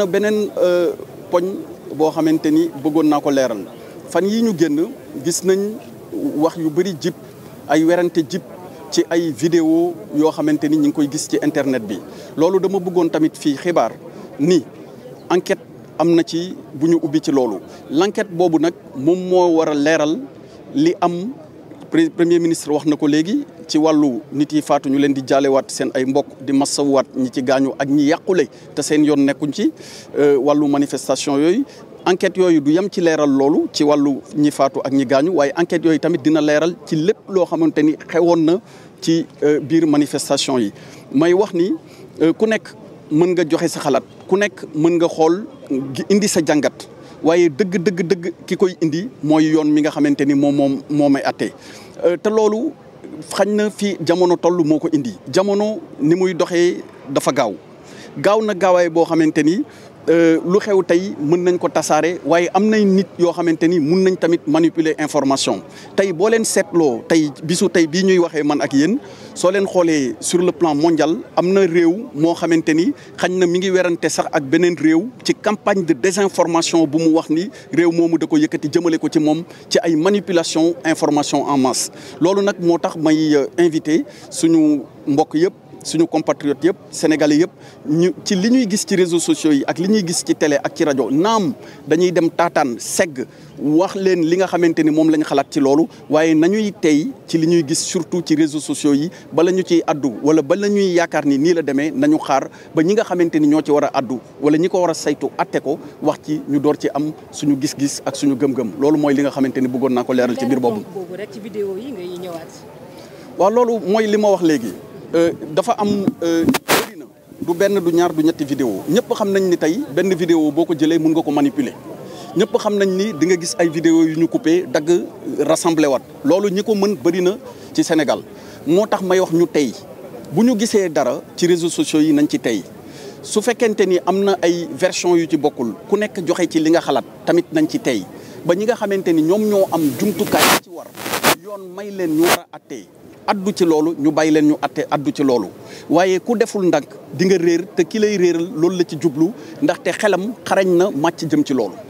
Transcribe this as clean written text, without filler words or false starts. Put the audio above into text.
beneen poñ boo xamante ni bëggoon naa ko leeral fan yi ñu génn gis nañ wax yu bëri jib ay werante jib ci ay vidéo yoo xamante ni ñu ngi koy gis ci internet bi loolu dama bëggoon tamit fii xibaar ni enquête am na ci bu ñu ubbi ci loolu l'enquête boobu nag moom moo war a leeral li am premier ministre wax na ko léegi ci wàllu nit yi faatu ñu leen di jaalewaat seen ay mbokk di massawuwaat ñi ci gaañu ak ñi yàqule te seen yoon nekkuñ ci wàllu manifestation yooyu enquête yooyu du yem ci leeral loolu ci wàllu ñi faatu ak ñi gaañu waaye enquête yooyu tamit dina leeral ci lépp loo xamante ni xewoon na ci biir manifestation yi may wax ni ku nekk mën nga joxe sa xalaat ku nekk mën nga xool indi sa jàngat waaye dëgg ki koy indi mooy yoon mi nga xamante ni moo may atte te loolu xañ na fii jamono toll moo ko indi jamono ni muy doxee dafa gaaw na gaawaay boo xamante ni lu xew tey mën nañ ko tasaare waaye am nay nit yoo xamante ni mun nañ tamit manipuler information tey boo leen seetloo tey bisu tey bii ñuy waxee man ak yéen soo leen xoolee sur le plan mondial am na réew moo xamante ni xañ na mi ngi werante sax ak beneen réew ci campagne de désinformation bu mu wax ni réew moomu da ko yëkkati jëmale ko ci moom ci ay manipulation information en masse loolu nag moo tax may invité suñu mbokk yëpp suñu compatriotes yëpp sénégalais yëpp ñu ci li ñuy gis ci réseaux sociaux yi ak li ñuy gis ci télé ak ci rajo naam dañuy dem taataan segg wax leen li nga xamante ni moom lañ xalaat ci loolu waaye nañuy tey ci li ñuy gis surtout ci réseaux sociaux yi bala ñu ciy addu wala bala ñuy yaakaar ni nii la demee nañu xaar ba ñi nga xamante ni ñoo ci war a addu wala ñi ko war a saytu atte ko wax ci ñu door ci am suñu gis-gis ak suñu gëm-gëm loolu mooy li nga xamante ni bëggoon naa ko leeral ci biir boobu. rek ci vidéo yi ngay ñëwaat. waaw loolu mooy li ma wax léegi. dafa am bëri na du benn du ñaar du ñetti vidéo ñëpp xam nañ ni tey benn vidéo boo ko jëlee mun nga ko manipuler ñëpp xam nañ ni di nga gis ay vidéo yu ñu coupé dagg rassemblé waat loolu ñi ko mën bëri na ci Sénégal moo tax may wax ñu tey bu ñu gisee dara ci réseaux sociaux yi nañ ci tey su fekkente ni am na ay version yu ci bokkul ku nekk joxe ci li nga xalaat tamit nañ ci tey ba ñi nga xamante ni ñoom ñoo am jumtukaay ci war yoon may leen ñu war a attee addu ci loolu ñu bàyyi leen ñu atte addu ci loolu waaye ku deful ndànk di nga réer te ki lay réeral loolu la ci jublu ndaxte xelam xarañ na màcc jëm ci loolu